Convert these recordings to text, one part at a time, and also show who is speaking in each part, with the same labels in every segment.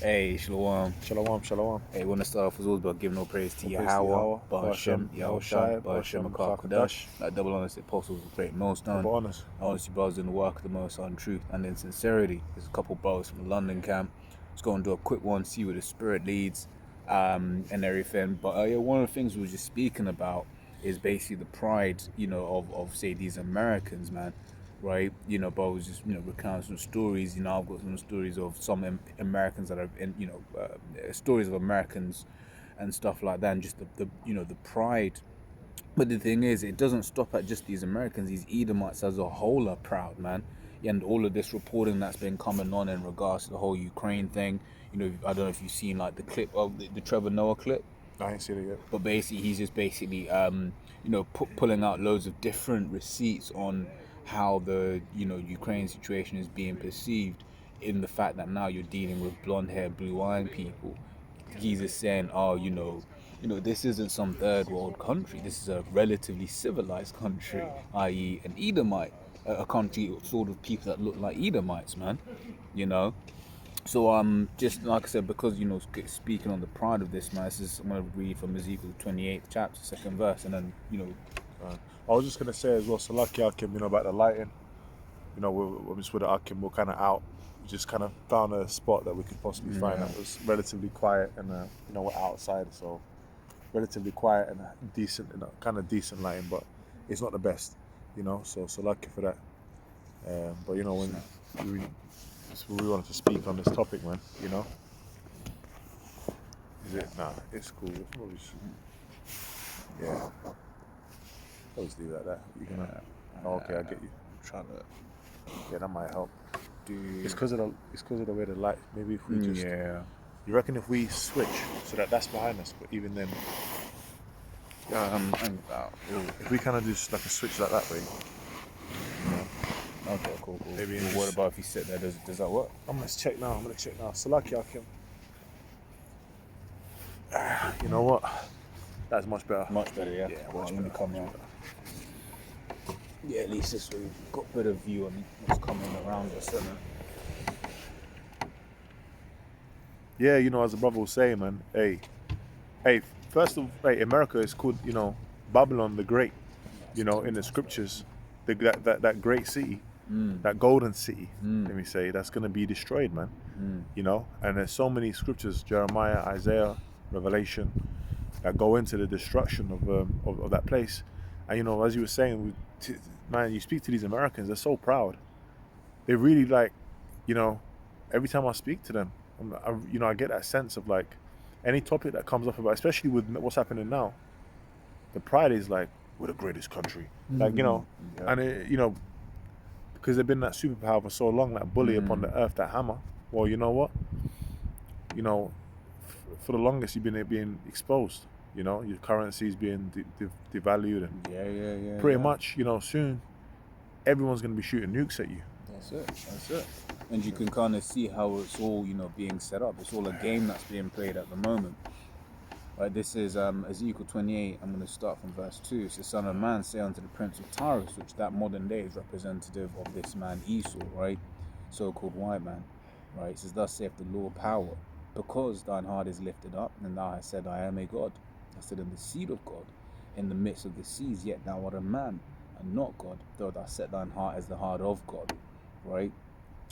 Speaker 1: Hey, Shalom.
Speaker 2: Shalom, shalom.
Speaker 1: Hey, want to start off as always by giving no praise to
Speaker 2: All praise to
Speaker 1: Yahweh,
Speaker 2: Yahweh,
Speaker 1: Bahashem, Yahushai, Bahashem, Akar Kadash, like double honest apostles of great millstone.
Speaker 2: Double honors.
Speaker 1: I honestly brothers in the work of the Most High in truth and in sincerity. There's a couple brothers from the London camp. Let's go and do a quick one, see where the spirit leads, and everything. But yeah, one of the things we were just speaking about is basically the pride, of say these Americans, man. Right, but I was just recounting some stories. I've got some stories of some Americans that are in, stories of Americans and stuff like that, and just the pride. But the thing is, it doesn't stop at just these Americans. These Edomites as a whole are proud, man. And all of this reporting that's been coming on in regards to the whole Ukraine thing. I don't know if you've seen like the clip of the Trevor Noah clip.
Speaker 2: I ain't seen it yet.
Speaker 1: But basically, he's just basically, pulling out loads of different receipts on how the, Ukraine situation is being perceived in the fact that now you're dealing with blonde-haired, blue-eyed people. He's just saying, this isn't some third world country. This is a relatively civilized country, i.e. an Edomite, a country sort of people that look like Edomites, man. So just like I said, because speaking on the pride of this, man, I'm gonna read from Ezekiel 28th chapter, 2nd verse, and then
Speaker 2: I was just gonna say as well, Salaki Akim, about the lighting. We're just with the Akim, we're kind of out. We just kind of found a spot that we could possibly find that was relatively quiet, and we're outside, so relatively quiet and decent, kind of decent lighting, but it's not the best, So lucky for that. But when we wanted to speak on this topic, man, Is it? Nah, it's cool. Probably should. Yeah. Always leave it like that. You gonna? Oh, okay, I get you.
Speaker 1: I'm trying to.
Speaker 2: Yeah, that might help.
Speaker 1: Dude.
Speaker 2: It's because of the way the light. Maybe if we just.
Speaker 1: Yeah.
Speaker 2: You reckon if we switch so that's behind us, but even then. If we kind of do like a switch like that way.
Speaker 1: Okay, cool.
Speaker 2: Maybe.
Speaker 1: Well, what about if you sit there? Does that work?
Speaker 2: I'm gonna check now. Salaki Akim. You know what? That's much better.
Speaker 1: Much better, yeah.
Speaker 2: Yeah,
Speaker 1: well,
Speaker 2: much
Speaker 1: let me
Speaker 2: better.
Speaker 1: come around. Yeah, at least this way we've got a bit of view on what's coming around us, isn't it?
Speaker 2: Yeah, as the brother was saying, man. Hey, first of all, America is called, Babylon the Great. In the scriptures, that great city, that golden city. Let me say, that's gonna be destroyed, man. And there's so many scriptures, Jeremiah, Isaiah, Revelation, that go into the destruction of that place. And as you were saying, man, you speak to these Americans, they're so proud. They really every time I speak to them, I get that sense of like any topic that comes up about, especially with what's happening now. The pride is like, we're the greatest country, and because they've been that superpower for so long, that bully upon the earth, that hammer. Well, you know what? For the longest you've been being exposed. Your currency's being devalued, and pretty much, soon everyone's going to be shooting nukes at you.
Speaker 1: That's it. And you can kind of see how it's all, being set up. It's all a game that's being played at the moment. Right, this is Ezekiel 28. I'm going to start from verse 2. It says, Son of man, say unto the prince of Tyrus, which that modern day is representative of this man Esau, right? So-called white man, right? It says, Thus saith the Lord power, because thine heart is lifted up, and thou hast said, I am a God. I said, in the seed of God, in the midst of the seas, yet thou art a man, and not God, though thou set thine heart as the heart of God, right?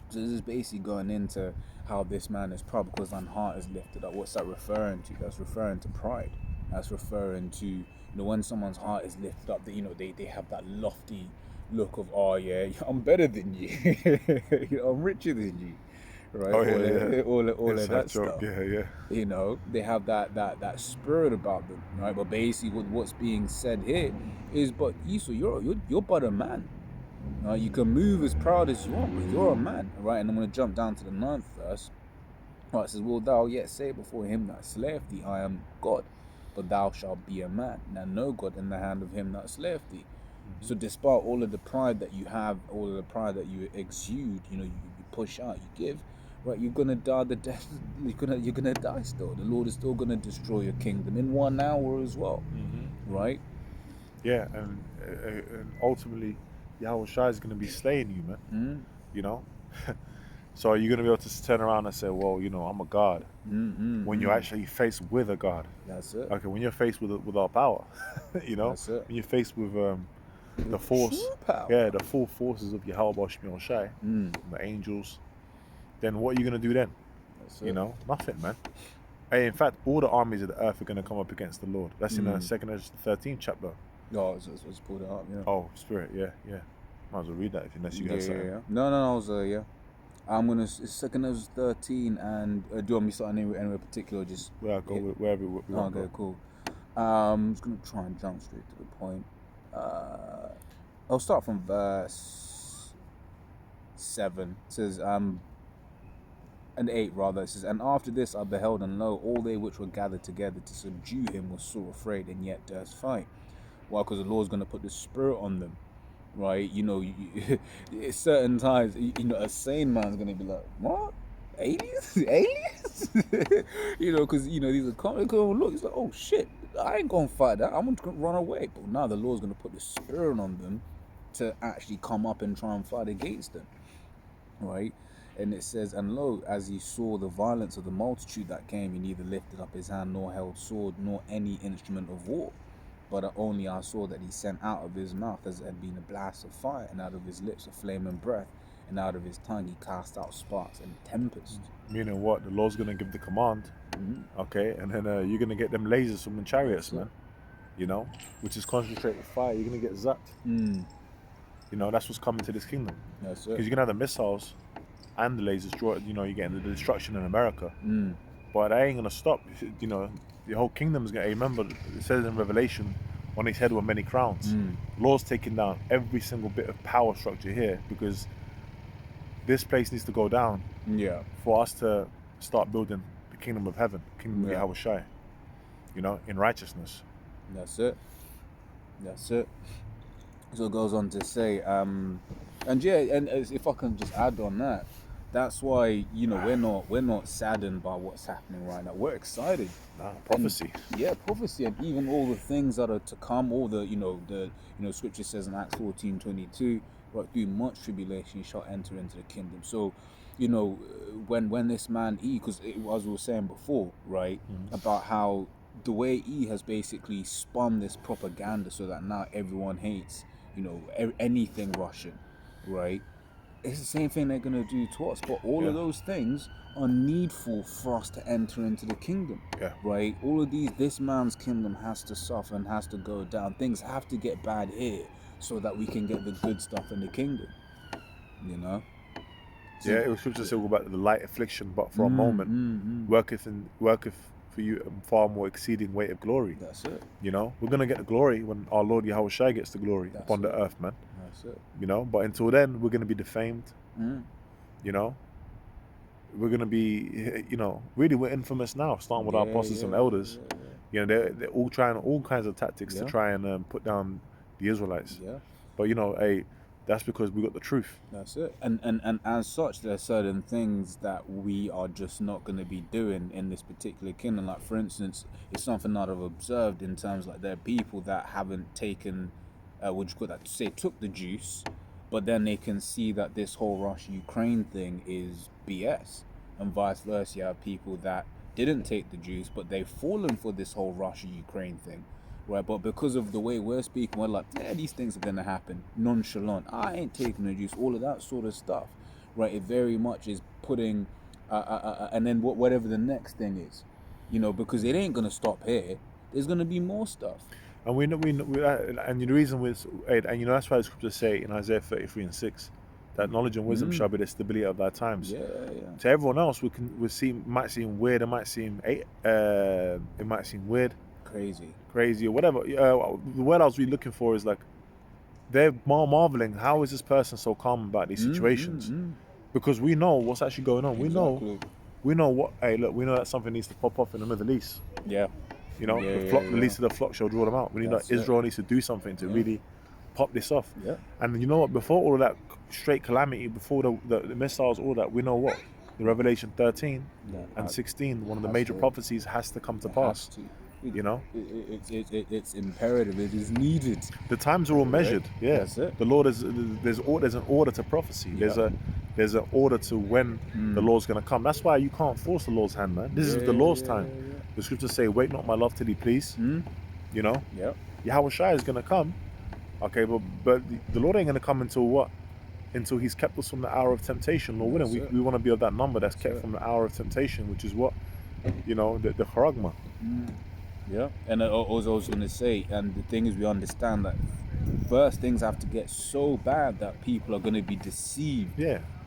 Speaker 1: So this is basically going into how this man is proud because thine heart is lifted up. What's that referring to? That's referring to pride. That's referring to, when someone's heart is lifted up, that they have that lofty look of, oh yeah, I'm better than you, I'm richer than you, right?
Speaker 2: Oh, yeah,
Speaker 1: all of that
Speaker 2: joke.
Speaker 1: stuff.
Speaker 2: Yeah.
Speaker 1: They have that spirit about them, right? But basically, what's being said here is, but Esau, you're but a man. You can move as proud as you want, but you're a man, right? And I'm going to jump down to the 9th verse. Right, it says, Will thou yet say before him that slayeth thee, I am God, but thou shalt be a man. Now no God in the hand of him that slayeth thee. So despite all of the pride that you have, all of the pride that you exude, you push out, you give, right? You're gonna die the death. You're gonna die still. The Lord is still gonna destroy your kingdom in 1 hour as well, right?
Speaker 2: Yeah, and ultimately, Yahushua is going to be slaying you, man. So are you going to be able to turn around and say, well, you know, I'm a God, when you're actually faced with a God?
Speaker 1: That's it.
Speaker 2: Okay, when you're faced with our power, you know,
Speaker 1: That's it.
Speaker 2: when you're faced with the force,
Speaker 1: True power.
Speaker 2: yeah, the full forces of Yahweh Shmi Shai, the angels, then what are you going to do then?
Speaker 1: That's
Speaker 2: You
Speaker 1: it.
Speaker 2: know, nothing, man. Hey, in fact, all the armies of the earth are going to come up against the Lord. That's in the 2nd Ezra 13th chapter.
Speaker 1: Oh, let's pull that up. Yeah.
Speaker 2: Oh, Spirit, yeah. Might as well read that unless you got something.
Speaker 1: Yeah. No. I was yeah. I'm gonna. It's 2nd Ezra 13, and do you want me to start anywhere particular? Just
Speaker 2: Where I go, wherever we want to
Speaker 1: okay,
Speaker 2: go.
Speaker 1: cool. I'm just gonna try and jump straight to the point. I'll start from verse 7. It says and 8 rather. It says, and after this I beheld, and lo, all they which were gathered together to subdue him were sore afraid, and yet durst fight. Why? Because the Lord's gonna put the Spirit on them. Right, you know, at certain times, you know, a sane man's gonna be like, "What? Aliens? Aliens?" You know, because you know these are common. Look, it's like, "Oh shit, I ain't gonna fight that. I'm gonna run away." But now the Lord's gonna put the Spirit on them to actually come up and try and fight against them, right? And it says, and lo, as he saw the violence of the multitude that came, he neither lifted up his hand nor held sword nor any instrument of war. But only I saw that he sent out of his mouth as it had been a blast of fire, and out of his lips a flame and breath, and out of his tongue he cast out sparks and tempest.
Speaker 2: Meaning what? The Lord's going to give the command, okay? And then you're going to get them lasers from the chariots, man. You know? Which is concentrated fire. You're going to get zapped. You know, that's what's coming to this kingdom.
Speaker 1: That's it.
Speaker 2: Because you're going to have the missiles and the lasers, you know, you're getting the destruction in America. But that ain't going to stop. You know, the whole kingdom is going to, remember, it says in Revelation, on his head were many crowns. Lord's taking down every single bit of power structure here, because this place needs to go down for us to start building the kingdom of heaven, kingdom of Yahweh Shai, you know, in righteousness.
Speaker 1: That's it. So it goes on to say, and if I can just add on that, that's why, you know, we're not saddened by what's happening right now. We're excited.
Speaker 2: Prophecy.
Speaker 1: Prophecy, and even all the things that are to come. All the Scripture says in Acts 14:22, right, through much tribulation you shall enter into the kingdom. So, you know, when this man E, because as we were saying before, right, about how the way E has basically spun this propaganda so that now everyone hates, you know, anything Russian, right? It's the same thing they're going to do to us. But all of those things are needful for us to enter into the kingdom. Right? All of this man's kingdom has to suffer and has to go down. Things have to get bad here so that we can get the good stuff in the kingdom. You know?
Speaker 2: So, it was scripture say about the light affliction, but for a moment, worketh for you a far more exceeding weight of glory.
Speaker 1: That's it.
Speaker 2: You know, we're gonna get the glory when our Lord Yahweh Shai gets the glory upon the earth, man.
Speaker 1: That's it.
Speaker 2: You know, but until then, we're gonna be defamed. You know, we're gonna be, you know, really we're infamous now, starting with our apostles and elders. You know, they're all trying all kinds of tactics to try and put down the Israelites. But you know, that's because we got the truth.
Speaker 1: That's it. And as such, there are certain things that we are just not going to be doing in this particular kingdom. Like, for instance, it's something that I've observed in terms like there are people that haven't taken, took the juice, but then they can see that this whole Russia-Ukraine thing is BS. And vice versa, you have people that didn't take the juice, but they've fallen for this whole Russia-Ukraine thing. Right, but because of the way we're speaking, we're like, these things are gonna happen. Nonchalant. I ain't taking the juice. All of that sort of stuff. Right, it very much is putting, and then whatever the next thing is, you know, because it ain't gonna stop here. There's gonna be more stuff.
Speaker 2: And we know, and the reason was, and you know, that's why the scriptures say in Isaiah 33:6, that knowledge and wisdom shall be the stability of thy times. To everyone else, might seem weird. It might seem weird. Crazy or whatever. The word I was really looking for is like, they're marveling, how is this person so calm about these situations? Because we know what's actually going on.
Speaker 1: Exactly.
Speaker 2: We know what. Hey, look, we know that something needs to pop off in the Middle East. You know, the least of the flock shall draw them out. We know that Israel needs to do something to really pop this off. And you know what? Before all of that straight calamity, before the missiles, all that, we know what? The Revelation 13 and 16, one of the major prophecies has to come to pass. You know,
Speaker 1: it's imperative. It is needed.
Speaker 2: The times are all measured.
Speaker 1: That's it.
Speaker 2: The Lord there's an order to prophecy. There's There's an order to when the Lord's going to come. That's why you can't force the Lord's hand, man. This is the Lord's time. The scriptures say, wait not my love till he please. You know?
Speaker 1: Yep.
Speaker 2: Yahweh Shai is going to come. Okay, but the Lord ain't going to come until what? Until he's kept us from the hour of temptation. Lord willing, we want to be of that number that's kept from the hour of temptation, which is what? You know, the charagma.
Speaker 1: Yeah. And I was going to say, and the thing is, we understand that first things have to get so bad that people are going to be deceived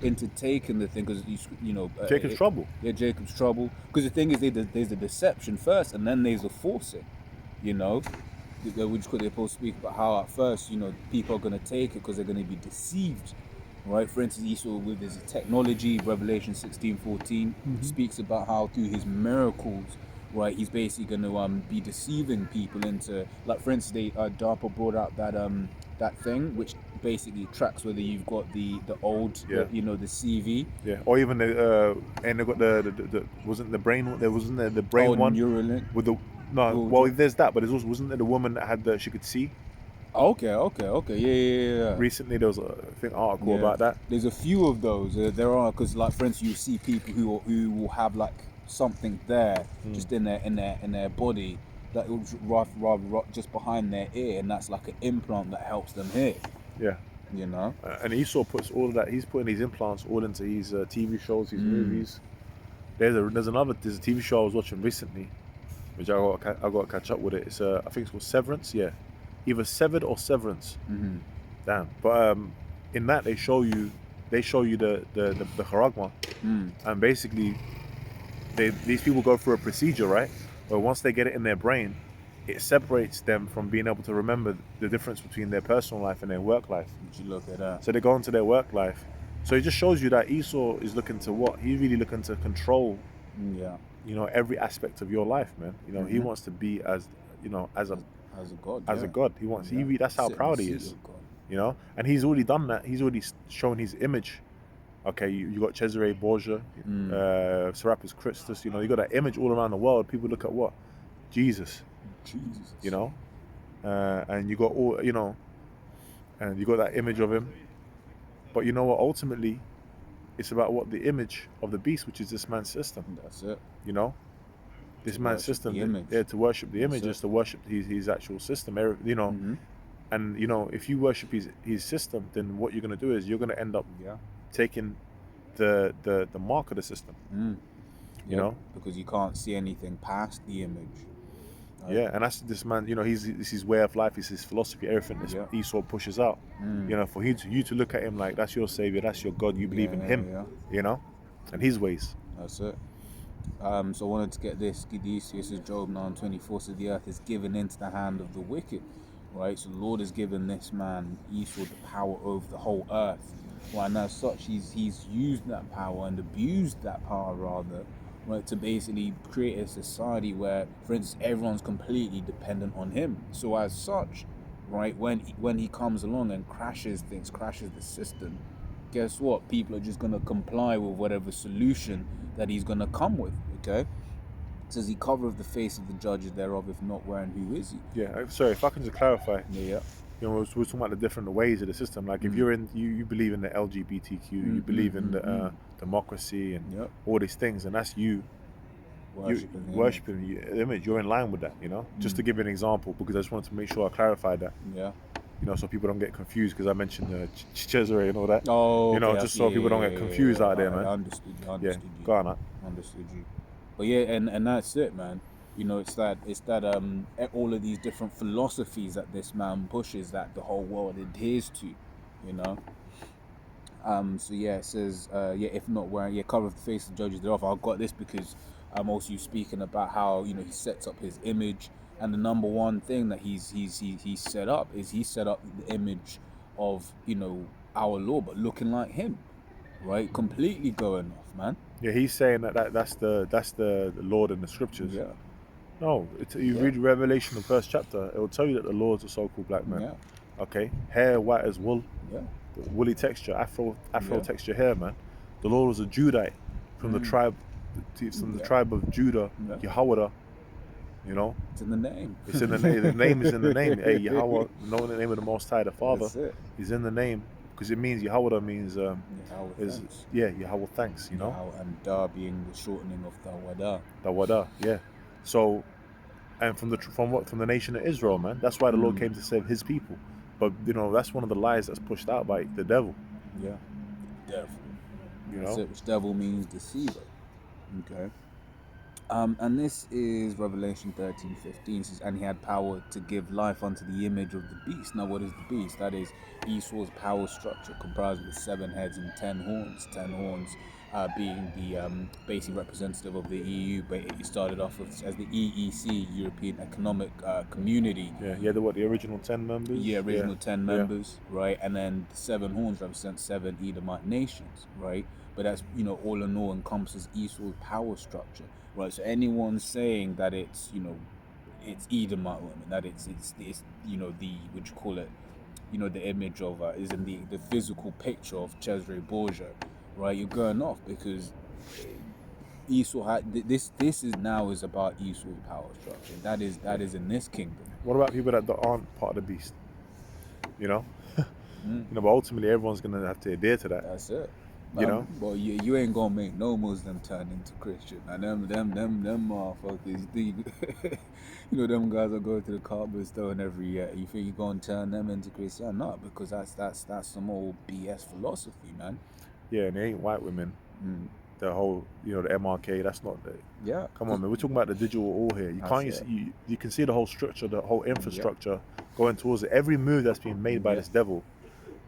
Speaker 1: into taking the thing, because you know
Speaker 2: Jacob's trouble.
Speaker 1: Yeah, Jacob's trouble. Because the thing is, there's the deception first, and then there's the forcing. You know, which could they both speak about how at first, you know, people are going to take it because they're going to be deceived, right? For instance, Esau with his technology, Revelation 16:14 speaks about how through his miracles, right, he's basically going to be deceiving people into, like, for instance, DARPA brought out that thing which basically tracks whether you've got the old, the CV.
Speaker 2: Yeah, or even and they got the wasn't the brain, there wasn't the brain one
Speaker 1: Neuralink
Speaker 2: with the there's that, but it wasn't there the woman that had she could see.
Speaker 1: Okay, yeah.
Speaker 2: Recently there was a article about that.
Speaker 1: There's a few of those. There are, because, like, for instance, you see people who will have like something there just in their body that will rather just behind their ear, and that's like an implant that helps them hear.
Speaker 2: Yeah.
Speaker 1: You know.
Speaker 2: And Esau puts all of that. He's putting these implants all into his TV shows, his movies. There's a TV show I was watching recently, which I got to catch up with it. It's I think it's called Severance. Yeah, either Severed or Severance. Damn. But in that they show you the charagma, and basically these people go through a procedure, right? But once they get it in their brain, it separates them from being able to remember the difference between their personal life and their work life.
Speaker 1: Would you look at that?
Speaker 2: So they go into their work life. So it just shows you that Esau is looking to what? He's really looking to control, you know, every aspect of your life, man. You know, he wants to be as a
Speaker 1: god.
Speaker 2: As a god. He wants. That's how proud he is. You know, and he's already done that. He's already shown his image. Okay, you got Cesare Borgia, Serapis Christus. You know, you got that image all around the world. People look at what? Jesus. You know, and you got all, you know, and you got that image of him. But you know what? Ultimately, it's about what? The image of the beast, which is this man's system.
Speaker 1: That's it.
Speaker 2: You know, this man's system. To worship the image is to worship his actual system. You know, and you know, if you worship his system, then what you're going to do is you're going to end up taking the mark of the system. You know,
Speaker 1: because you can't see anything past the image.
Speaker 2: Yeah, and that's this man. You know, this is his way of life. It's his philosophy. Everything Esau pushes out. You know, for you to look at him like that's your savior, that's your God. You believe in him. You know, and his ways.
Speaker 1: That's it. So I wanted to get this. This is Job 9:24. So the earth is given into the hand of the wicked, right? So the Lord has given this man Esau the power over the whole earth. Well, and as such, he's used that power and abused that power rather. Right, to basically create a society where, for instance, everyone's completely dependent on him. So as such, right, when he comes along and crashes the system, guess what? People are just going to comply with whatever solution that he's going to come with, okay? It says he covereth the face of the judges thereof, if not wherein, who is he?
Speaker 2: Yeah, sorry, if I can just clarify.
Speaker 1: Yeah.
Speaker 2: You know, we're talking about the different ways of the system. Like if you're in, you believe in the LGBTQ, you believe in the democracy and all these things, and that's you worshipping the image. You're in line with that, you know. Just to give you an example, because I just wanted to make sure I clarified that.
Speaker 1: Yeah.
Speaker 2: You know, so people don't get confused, because I mentioned Cesare and all that.
Speaker 1: Oh,
Speaker 2: you know, just so people don't get confused out there, man.
Speaker 1: I understood you.
Speaker 2: Go on, man.
Speaker 1: Understood you. But yeah, and that's it, man. You know, it's that all of these different philosophies that this man pushes that the whole world adheres to, you know. So yeah, it says if not where cover the face of the judges thereof. I've got this because I'm also speaking about how, you know, he sets up his image, and the number one thing that he's set up is he set up the image of, you know, our Lord, but looking like him, right? Completely going off, man.
Speaker 2: Yeah, he's saying that's the Lord in the scriptures.
Speaker 1: Yeah.
Speaker 2: No, you read Revelation, the first chapter, it will tell you that the Lord's a so-called black man.
Speaker 1: Yeah.
Speaker 2: Okay, hair white as wool.
Speaker 1: Yeah.
Speaker 2: Woolly texture, afro texture hair, man. The Lord was a Judite from the tribe, the tribe of Judah, Yahweh. You know,
Speaker 1: it's in the name.
Speaker 2: The name is in the name. Hey, Yahweh, knowing the name of the Most High, the Father,
Speaker 1: That's it.
Speaker 2: He's in the name. because it means Yahweh means
Speaker 1: Yahweh
Speaker 2: is
Speaker 1: thanks.
Speaker 2: Yahweh thanks, you know.
Speaker 1: Yahweh, and Da being the shortening of Tawada.
Speaker 2: Tawada, yeah. So, and from the nation of Israel, man. That's why the Lord came to save His people. But that's one of the lies that's pushed out by the devil.
Speaker 1: Yeah, devil.
Speaker 2: You
Speaker 1: That's
Speaker 2: know,
Speaker 1: it, which devil means deceiver. Okay. And this is Revelation 13:15. It says, and he had power to give life unto the image of the beast. Now, what is the beast? That is Esau's power structure, comprised with 7 heads and 10 horns. 10 horns being the basic representative of the EU, but it started off as the EEC, European Economic Community.
Speaker 2: yeah. The original 10 members.
Speaker 1: Yeah, original 10
Speaker 2: Yeah.
Speaker 1: members, right? And then the 7 horns represent 7 Edomite nations, right? But that's, all in all encompasses Esau's power structure, right? So anyone saying that it's, it's Edomite women, that it's the, what you call it, the image of, is in the physical picture of Cesare Borgia, right? You're going off because Esau had, this is about Esau's power structure. That is in this kingdom.
Speaker 2: What about people that aren't part of the beast? But ultimately everyone's gonna have to adhere to that.
Speaker 1: That's it.
Speaker 2: Well,
Speaker 1: you ain't gonna make no Muslim turn into Christian. And them motherfuckers, them guys that go to the Kaaba stone every year. You think you're gonna turn them into Christian? No, because that's some old BS philosophy, man.
Speaker 2: Yeah, and they ain't white women. The whole, the MRK. That's not the.
Speaker 1: Yeah.
Speaker 2: Come on, man. We're talking about the digital all here. You can see the whole structure, the whole infrastructure going towards it. Every move that's being made by this devil,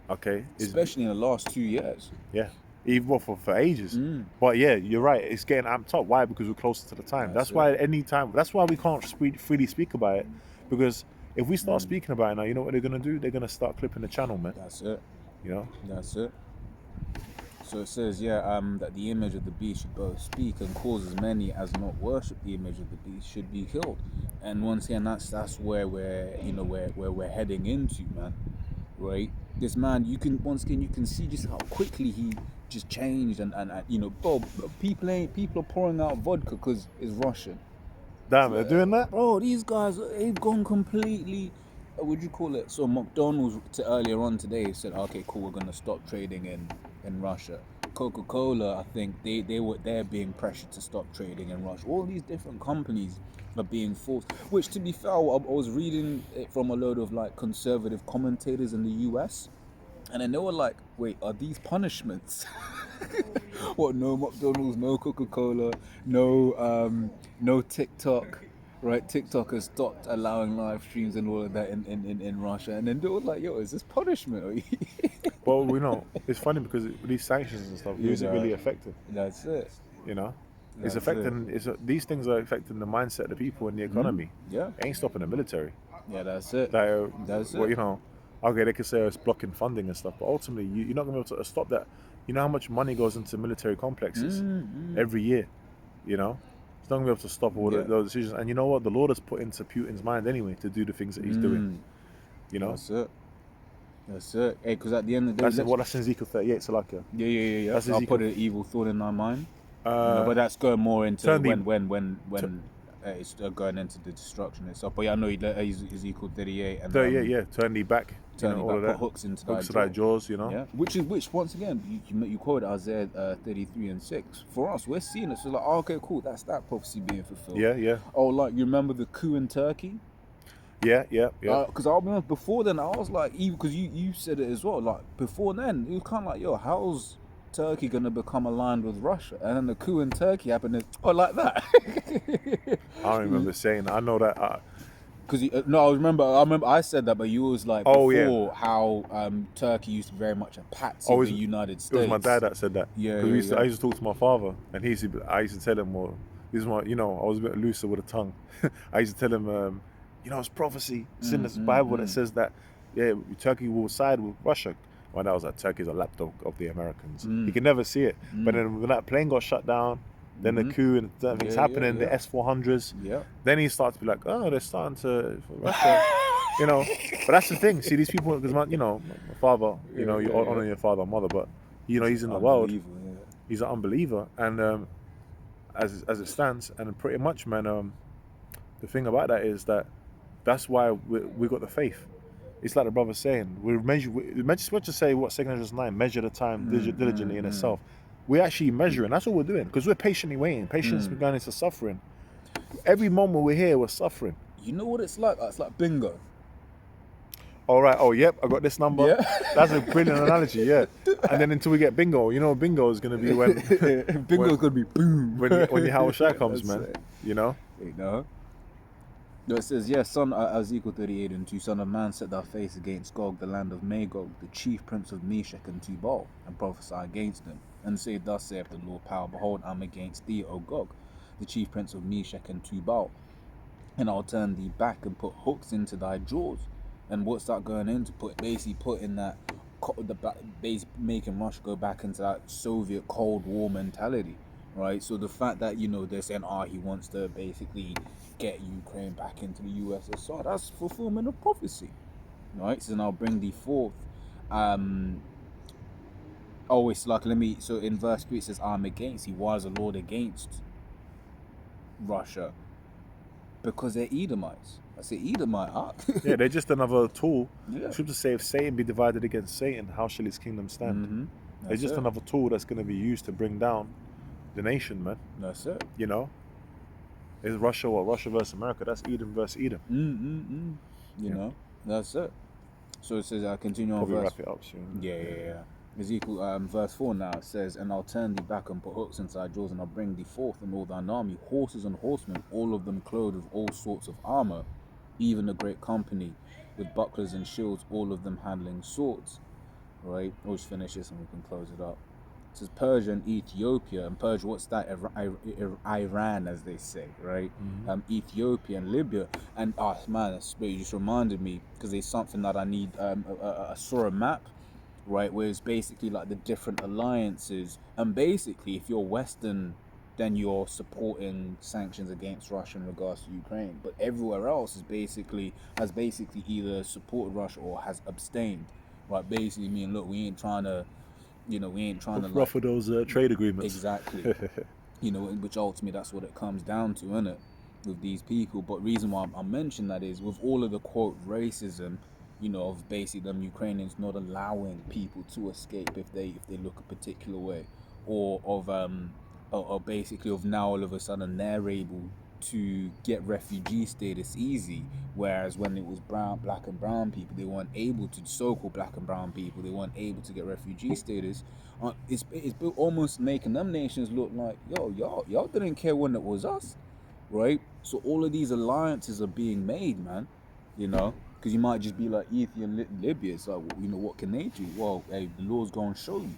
Speaker 2: okay,
Speaker 1: especially in the last 2 years.
Speaker 2: Yeah. Even for ages. But yeah, you're right. It's getting amped up. Why? Because we're closer to the time. That's why that's why we can't freely speak about it. Because if we start speaking about it now, you know what they're gonna do? They're gonna start clipping the channel, man.
Speaker 1: That's it.
Speaker 2: That's
Speaker 1: it. So it says, that the image of the beast should both speak and cause as many as not worship the image of the beast should be killed. And once again, that's where we're heading into, man. Right? This man, you can see just how quickly he just changed, and bro, people are pouring out vodka because it's Russian.
Speaker 2: Damn, they're doing that?
Speaker 1: Bro, these guys, they've gone completely, what would you call it? So McDonald's earlier on today said, okay, cool, we're gonna stop trading in Russia. Coca-Cola, I think they're being pressured to stop trading in Russia. All these different companies are being forced, which, to be fair, I was reading it from a load of like conservative commentators in the US, and then they were like, wait, are these punishments? What, no McDonald's, no Coca-Cola, no TikTok, right? TikTok has stopped allowing live streams and all of that in Russia, and then they were like, yo, is this punishment?
Speaker 2: Well, it's funny because these sanctions and stuff isn't really effective.
Speaker 1: That's it.
Speaker 2: It's affecting. These things are affecting the mindset of the people and the economy.
Speaker 1: Yeah,
Speaker 2: it ain't stopping the military.
Speaker 1: Yeah, that's it.
Speaker 2: That's it. Okay, they could say it's blocking funding and stuff, but ultimately, you're not going to be able to stop that. You know how much money goes into military complexes every year. It's not going to be able to stop all those decisions. And you know what? The Lord has put into Putin's mind anyway to do the things that he's doing.
Speaker 1: That's it. That's it. Hey, because at the end of the day,
Speaker 2: that's in Ezekiel 38. Salakia.
Speaker 1: Yeah. That's I'll put an evil thought in our mind. But that's going more into when it's going into the destruction itself. But yeah, I know Ezekiel 38 and
Speaker 2: 38. Yeah, turn thee back.
Speaker 1: Turn
Speaker 2: all
Speaker 1: back,
Speaker 2: of that.
Speaker 1: put hooks into
Speaker 2: thy jaws.
Speaker 1: Yeah. Which once again you quoted Isaiah 33:6. For us, we're seeing it. So like, oh, okay, cool. That's that prophecy being fulfilled.
Speaker 2: Yeah.
Speaker 1: Oh, like you remember the coup in Turkey?
Speaker 2: Yeah.
Speaker 1: Because I remember before then, I was like, even because you said it as well. Like before then, it was kind of like, yo, how's Turkey gonna become aligned with Russia? And then the coup in Turkey happened. Like that.
Speaker 2: I don't remember saying that. I know that.
Speaker 1: Because I remember I said that, but you was like before how Turkey used to be very much a patsy of the United States.
Speaker 2: It was my dad that said that.
Speaker 1: Yeah.
Speaker 2: I used to talk to my father, and I used to tell him, well, this is my, I was a bit looser with the tongue. I used to tell him, it's prophecy. It's in this Bible that says that, Turkey will side with Russia. Well, that was like Turkey's a lapdog of the Americans. You can never see it. But then when that plane got shut down, then the coup and certain things happening, the S-400s.
Speaker 1: Yeah.
Speaker 2: Then he starts to be like, oh, they're starting to Russia, But that's the thing. See, these people, because my father, you honor your father and mother, but he's in the world. He's an unbeliever, and as it stands, and pretty much, man, the thing about that is that's why we got the faith, it's like the brother's saying, let's just say what 2 Ezra 9, measure the time diligently in itself. We're actually measuring. That's what we're doing because we're patiently waiting. Patience, we're going into suffering. Every moment we're here, we're suffering.
Speaker 1: You know what it's like? It's like bingo.
Speaker 2: All right. Oh, yep. I got this number.
Speaker 1: Yeah.
Speaker 2: That's a brilliant analogy. Yeah. And then until we get bingo, you know, bingo is going to be when
Speaker 1: Bingo's gonna be boom
Speaker 2: when Yahweh Shai comes,
Speaker 1: That's
Speaker 2: man.
Speaker 1: it.
Speaker 2: You know.
Speaker 1: You know. No, it says, yes, son, Ezekiel 38 and 2, son of man, set thy face against Gog, the land of Magog, the chief prince of Meshech and Tubal, and prophesy against him. And say, thus saith the Lord power, behold, I'm against thee, O Gog, the chief prince of Meshech and Tubal. And I'll turn thee back and put hooks into thy jaws. And what's that going into? Basically putting that, making Russia go back into that Soviet Cold War mentality, right? So the fact that, you know, they're saying, he wants to basically get Ukraine back into the USSR, that's fulfillment of prophecy, right? So now bring thee forth. It's like, so in verse 3 it says, I'm against, he was the Lord against Russia, because they're Edomites. I say Edomite art.
Speaker 2: Yeah, they're just another tool.
Speaker 1: Yeah.
Speaker 2: Scripture say, if Satan be divided against Satan, how shall his kingdom stand? They're just another tool that's going to be used to bring down the nation, man.
Speaker 1: That's it.
Speaker 2: You know, is Russia Russia versus America? That's Edom versus Edom.
Speaker 1: You know, that's it. So it says, I continue on
Speaker 2: Probably
Speaker 1: verse.
Speaker 2: wrap it up soon.
Speaker 1: Yeah. Ezekiel verse 4 now, it says, and I'll turn thee back and put hooks inside jaws, and I'll bring thee forth and all thine army, horses and horsemen, all of them clothed with all sorts of armor, even a great company with bucklers and shields, all of them handling swords. Right? We'll just finish this and we can close it up. It says Persia and Ethiopia. And Persia, what's that? Iran, as they say, right? Ethiopia and Libya. And man, you just reminded me, because there's something that I need. I saw a map, right, where it's basically like the different alliances. And basically, if you're Western, then you're supporting sanctions against Russia in regards to Ukraine. But everywhere else has basically either supported Russia or has abstained. Right, basically mean, look, we ain't trying to
Speaker 2: Rough with those trade agreements.
Speaker 1: Exactly. You know, which ultimately that's what it comes down to, isn't it, with these people. But reason why I mention that is with all of the quote racism, you know, of basically them Ukrainians not allowing people to escape if they look a particular way, or basically of now all of a sudden they're able to get refugee status easy, whereas when it was black and brown people, they weren't able to, so-called black and brown people, they weren't able to get refugee status. It's almost making them nations look like, y'all didn't care when it was us, right? So all of these alliances are being made, man, you know, because you might just be like Ethiopia and Libya. It's like, you know, what can they do? Well, hey, the Lord's going to show you,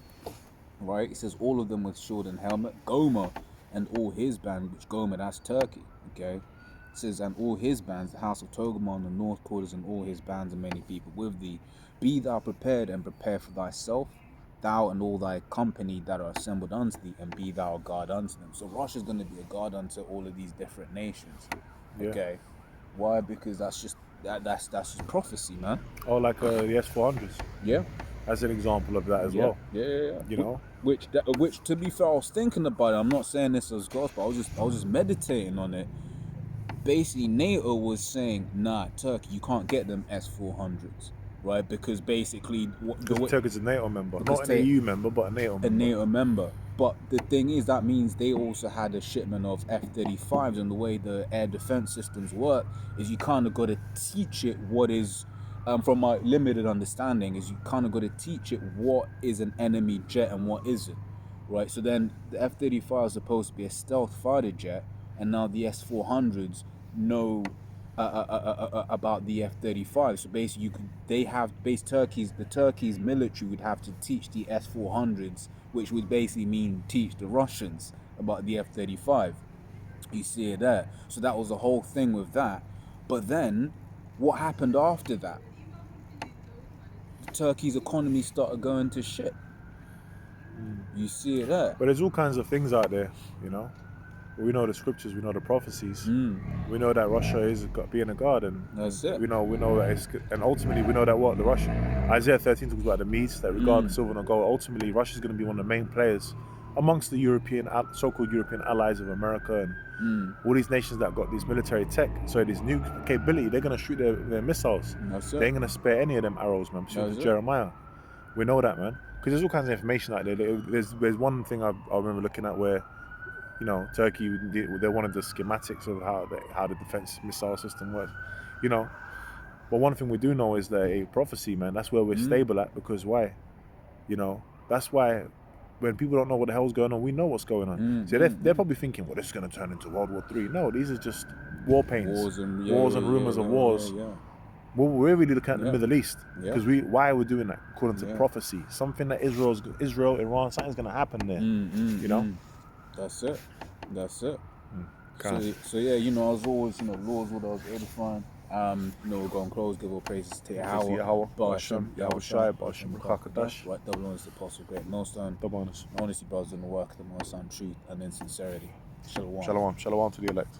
Speaker 1: right? It says all of them with sword and helmet. Gomer and all his band, which Gomer, that's Turkey, okay? It says, and all his bands, the house of Togarmah on the north quarters, and all his bands and many people with thee. Be thou prepared and prepare for thyself, thou and all thy company that are assembled unto thee, and be thou a guard unto them. So Russia's going to be a guard unto all of these different nations, okay? Why? Because that's just prophecy, man.
Speaker 2: Oh, like the S400s.
Speaker 1: Yeah.
Speaker 2: As an example of that as well.
Speaker 1: Yeah.
Speaker 2: You know,
Speaker 1: which to be fair, I was thinking about it. I'm not saying this as gospel. I was just meditating on it. Basically, NATO was saying, nah, Turkey, you can't get them S400s, right? Because basically,
Speaker 2: Turkey's a NATO member, not an EU member, but a NATO member.
Speaker 1: A NATO member. But the thing is, that means they also had a shipment of F-35s, and the way the air defense systems work is you kind of got to teach it what is. From my limited understanding, is you kind of got to teach it what is an enemy jet and what isn't, right? So then the F-35 is supposed to be a stealth fighter jet, and now the S-400s know about the F-35. So basically, the Turkey's military would have to teach the S-400s, which would basically mean teach the Russians about the F-35. You see it there. So that was the whole thing with that. But then, what happened after that? Turkey's economy started going to shit. You see it there.
Speaker 2: But there's all kinds of things out there, you know. We know the scriptures, we know the prophecies. We know that Russia is being a god, and
Speaker 1: that's it.
Speaker 2: We know that it's, and ultimately we know that the Russian Isaiah 13 talks about the Medes that regard silver and gold. Ultimately, Russia's going to be one of the main players amongst the so-called European allies of America and all these nations that got these military tech, so this new capability, they're gonna shoot their missiles.
Speaker 1: That's
Speaker 2: They
Speaker 1: it.
Speaker 2: ain't gonna spare any of them arrows, man. Shoot
Speaker 1: That's
Speaker 2: to
Speaker 1: it.
Speaker 2: Jeremiah. We know that, man. Because there's all kinds of information out there. There's one thing I remember looking at where, you know, Turkey, they wanted the schematics of how the defense missile system works, you know. But one thing we do know is that a prophecy, man, that's where we're stable at, because why? You know, that's why when people don't know what the hell's going on, we know what's going on. So they're probably thinking, well, this is going to turn into World War III. No, these are just war pains,
Speaker 1: Wars and
Speaker 2: rumors of wars.
Speaker 1: Yeah.
Speaker 2: Well, we're really looking at the Middle East,
Speaker 1: Yeah.
Speaker 2: because why are we doing that? According to prophecy, something that Israel, Iran, something's going to happen there. You know,
Speaker 1: That's it.
Speaker 2: Okay.
Speaker 1: So yeah, you know, as always, you know, Lord's what I was able to find. You know, we're going to close, give all praises to Yahweh,
Speaker 2: Ba'ashem, Yahushai, Ba'ashem, Rakakadash.
Speaker 1: right, double honors the Apostle, great millstone,
Speaker 2: Double honors.
Speaker 1: honestly, brothers in the work of the Most High, truth, and in sincerity. Shalom.
Speaker 2: Shalom to the elect.